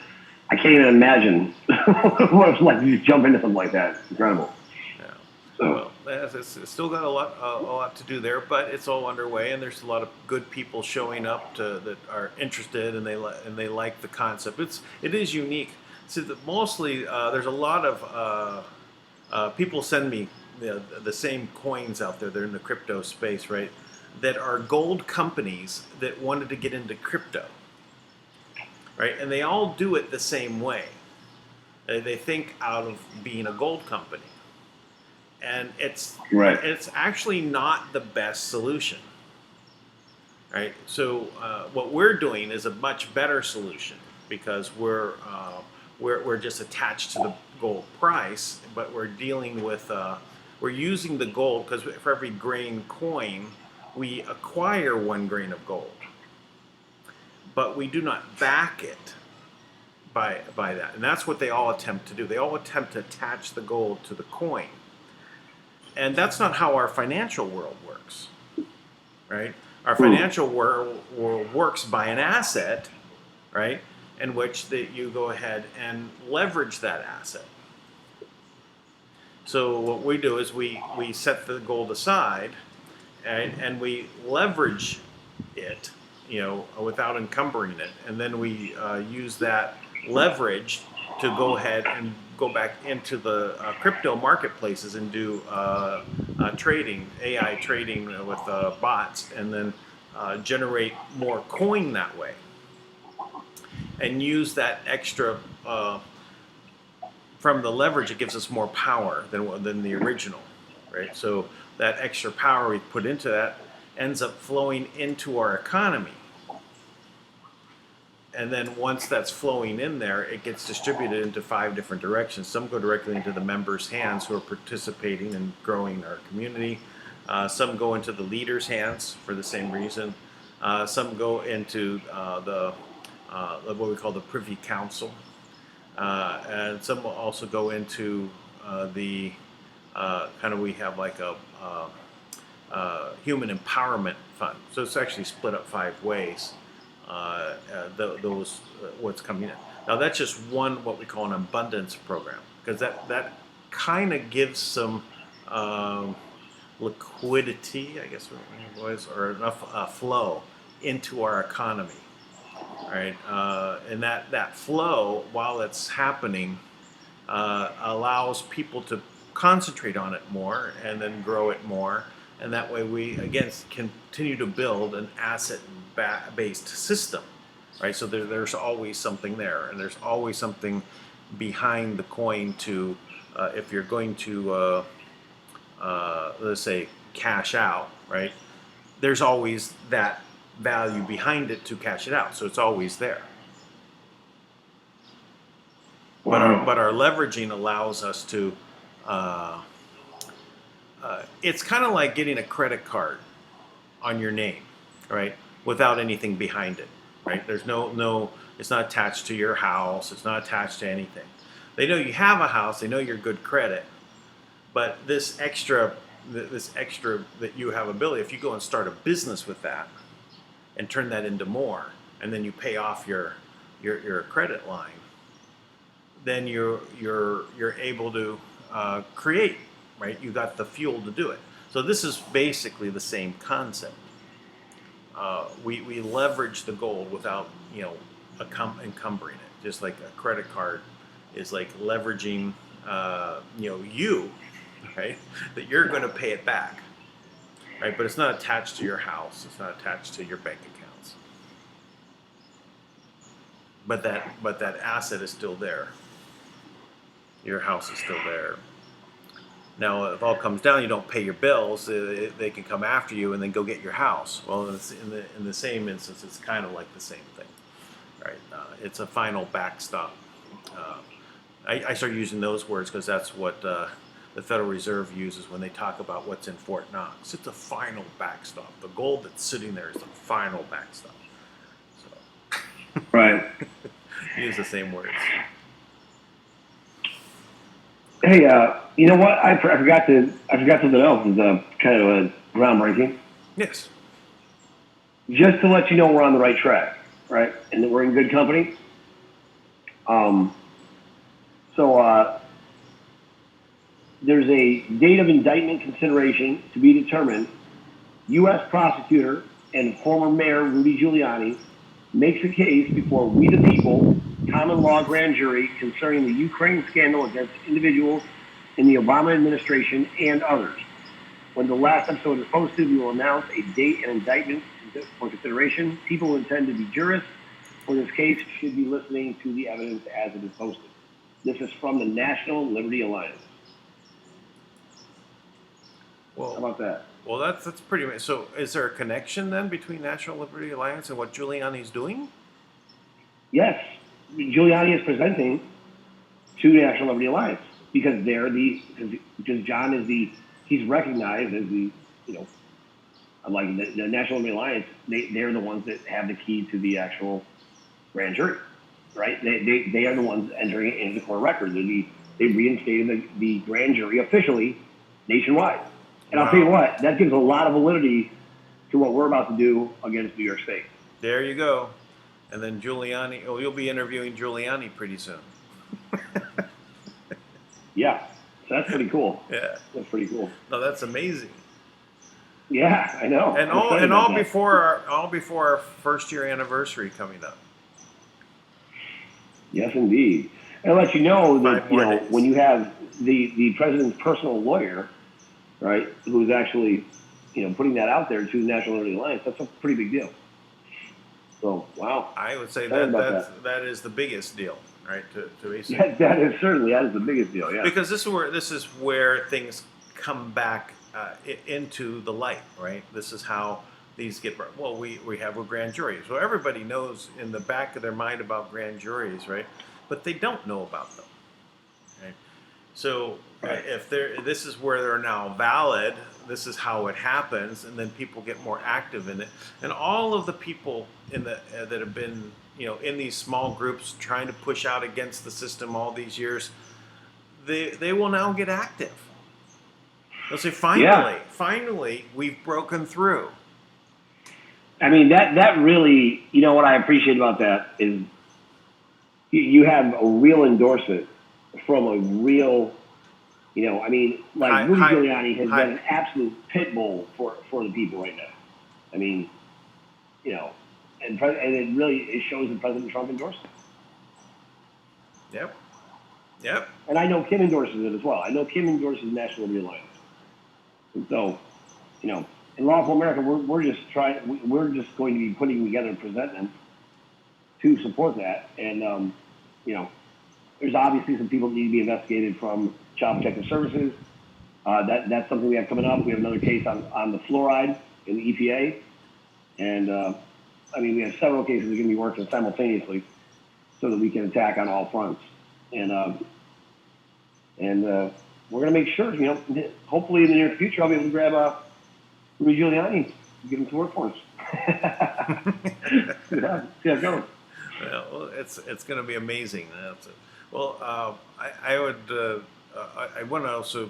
I can't even imagine what it's like to just jump into something like that. It's incredible. Yeah. So. Well, it's still got a lot to do there, but it's all underway, and there's a lot of good people showing up that are interested, and they like the concept. It is unique. So mostly there's a lot of people send me the same coins out there. They're in the crypto space, right? That are gold companies that wanted to get into crypto, right? And they all do it the same way. They think out of being a gold company. And it's actually not the best solution, right? So what we're doing is a much better solution, because we're just attached to the gold price, but we're dealing with we're using the gold, because for every grain coin we acquire 1 grain of gold, but we do not back it by that, and that's what they all attempt to do. They all attempt to attach the gold to the coin. And that's not how our financial world works, right? Our financial world works by an asset, right, in which you go ahead and leverage that asset. So what we do is we set the gold aside, and we leverage it, without encumbering it, and then we use that leverage to go ahead and go back into the crypto marketplaces and do trading, AI trading with bots, and then generate more coin that way, and use that extra from the leverage. It gives us more power than the original, right? So that extra power we put into that ends up flowing into our economy. And then once that's flowing in there, it gets distributed into 5 different directions. Some go directly into the members' hands who are participating and growing our community. Some go into the leaders' hands for the same reason. Some go into what we call the Privy Council. And some will also go into the we have like a human empowerment fund. So it's actually split up 5 ways. Those what's coming in. Now that's just one, what we call an abundance program, because that kind of gives some liquidity, I guess, or enough flow into our economy, right? And that flow, while it's happening, allows people to concentrate on it more and then grow it more. And that way we, again, continue to build an asset-based system, right? So there's always something there, and there's always something behind the coin to, if you're going to, let's say, cash out, right? There's always that value behind it to cash it out, so it's always there. Wow. But our leveraging allows us to, it's kind of like getting a credit card on your name, right? Without anything behind it, right? There's no, it's not attached to your house. It's not attached to anything. They know you have a house. They know you're good credit, But this extra that you have ability, if you go and start a business with that and turn that into more, and then you pay off your credit line, then you're able to create, right? You got the fuel to do it. So this is basically the same concept. We leverage the gold without encumbering it, just like a credit card is like leveraging you, right? That you're going to pay it back, right? But it's not attached to your house. It's not attached to your bank accounts. But that asset is still there. Your house is still there. Now, if all comes down, you don't pay your bills. They can come after you and then go get your house. Well, in the same instance, it's kind of like the same thing, right? It's a final backstop. I started using those words because that's what the Federal Reserve uses when they talk about what's in Fort Knox. It's a final backstop. The gold that's sitting there is the final backstop. So, Right. use the same words. Hey, you know what? I forgot something else. Is kind of a groundbreaking. Yes. Just to let you know, we're on the right track, right, and that we're in good company. So there's a date of indictment consideration to be determined. U.S. prosecutor and former mayor Rudy Giuliani makes a case before We the People common law grand jury concerning the Ukraine scandal against individuals in the Obama administration and others. When the last episode is posted, we will announce a date and indictment for consideration. People who intend to be jurists for this case should be listening to the evidence as it is posted. This is from the National Liberty Alliance. Well, how about that? Well, that's pretty amazing. So, is there a connection then between National Liberty Alliance and what Giuliani's doing? Yes, Giuliani is presenting to the National Liberty Alliance because because John is he's recognized as like the National Liberty Alliance. They're the ones that have the key to the actual grand jury, right? They are the ones entering it into the court record. They reinstated the grand jury officially nationwide. And I'll tell you what, that gives a lot of validity to what we're about to do against New York State. There you go. And then Giuliani, you'll be interviewing Giuliani pretty soon. Yeah, so that's pretty cool. Yeah. That's pretty cool. No, that's amazing. Yeah, I know. And all before our first year anniversary coming up. Yes, indeed. And I'll let you know that days. When you have the president's personal lawyer, right, who's actually putting that out there to the National Liberty Alliance, that's a pretty big deal. So wow, I would say that is the biggest deal, right? To basically, yeah, that is the biggest deal. Yeah, because this is where things come back into the light, right? This is how these get. Well, we have a grand jury, so everybody knows in the back of their mind about grand juries, right? But they don't know about them, right? So if this is where they're now valid, this is how it happens, and then people get more active in it. And all of the people that have been in these small groups trying to push out against the system all these years, they will now get active. They'll say, finally, we've broken through. I mean that really, what I appreciate about that is you have a real endorsement from a real. Rudy Giuliani has been an absolute pit bull for the people right now. I mean, and it shows that President Trump endorses it. Yep. And I know Kim endorses it as well. I know Kim endorses the National Liberty Alliance. And so, in Lawful America, we're just going to be putting together a presentment to support that. And, there's obviously some people that need to be investigated from Child Protective Services. That's something we have coming up. We have another case on the fluoride in the EPA. And, we have several cases that are going to be working simultaneously so that we can attack on all fronts. And we're going to make sure, hopefully in the near future, I'll be able to grab Rudy Giuliani and get him to work for us. See how it goes. Well, it's going to be amazing. Well, I want to also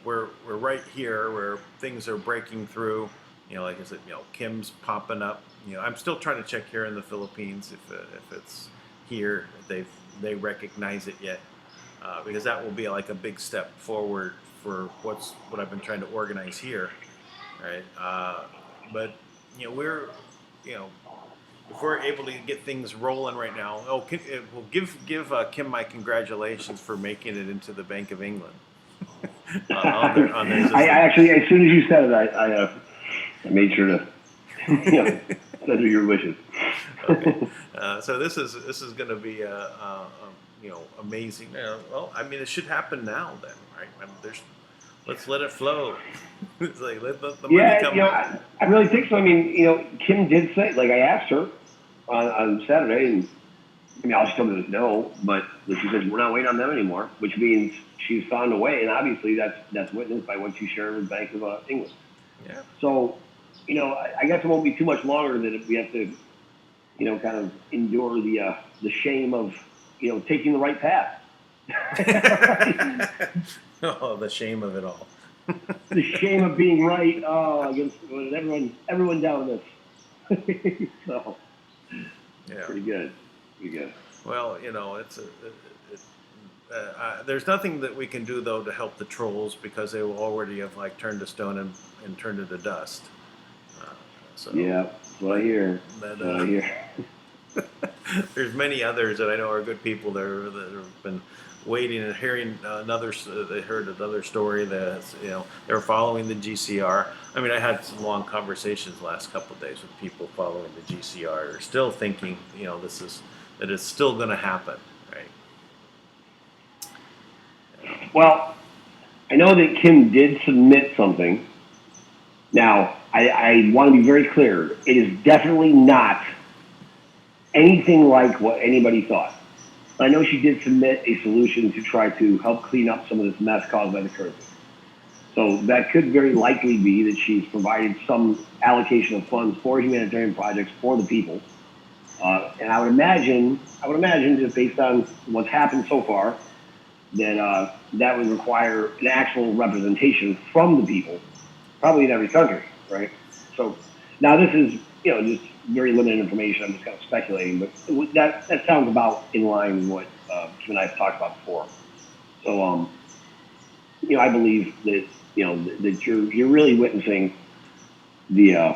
we're right here where things are breaking through. Like I said, Kim's popping up. I'm still trying to check here in the Philippines if it's here, if they recognize it yet, because that will be like a big step forward for what I've been trying to organize here, right? But we're you know if we're able to get things rolling right now, we'll give Kim my congratulations for making it into the Bank of England. On their I system. actually, as soon as you said it, I made sure to send her your wishes. Okay. So this is going to be amazing. Well, I mean, it should happen now then, right? I mean, let's let it flow. It's like let the money come. I really think so. I mean, Kim did say, like, I asked her on Saturday, and I mean, all she told me was no, but she said we're not waiting on them anymore, which means she's found a way, and obviously that's witnessed by what you shared with Bank of England. Yeah. So, I guess it won't be too much longer that we have to, kind of endure the shame of, taking the right path. Oh, the shame of it all. The shame of being right against everyone down this. So, Yeah. pretty good. Well, there's nothing that we can do though to help the trolls because they will already have like turned to stone and turned into dust. So yeah, that's what I hear. There's many others that I know are good people that have been waiting and hearing they heard another story that they're following the GCR. I mean, I had some long conversations the last couple of days with people following the GCR. They're still thinking, that it's still going to happen, right? Well, I know that Kim did submit something. Now, I want to be very clear. It is definitely not anything like what anybody thought. I know she did submit a solution to try to help clean up some of this mess caused by the curfew. So that could very likely be that she's provided some allocation of funds for humanitarian projects for the people. And I would imagine just based on what's happened so far, that that would require an actual representation from the people, probably in every country, right? So now this is, just very limited information. I'm just kind of speculating, but that sounds about in line with what Kim and I have talked about before. So, I believe that that you're really witnessing the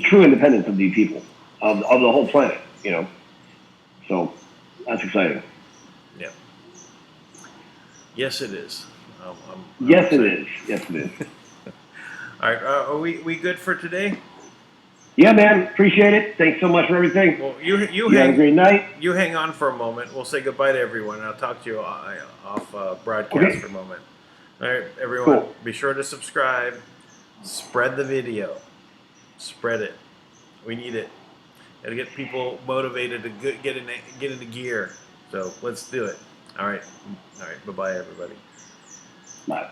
true independence of the people of the whole planet. So that's exciting. Yeah. Yes, it is. Yes, it is. Yes, it is. All right. Are we good for today? Yeah, man. Appreciate it. Thanks so much for everything. Well, you have a great night. You hang on for a moment. We'll say goodbye to everyone. I'll talk to you off broadcast for a moment. All right, everyone. Cool. Be sure to subscribe. Spread the video. Spread it. We need it. Got to get people motivated to get into gear. So let's do it. All right. Bye-bye, everybody. Bye.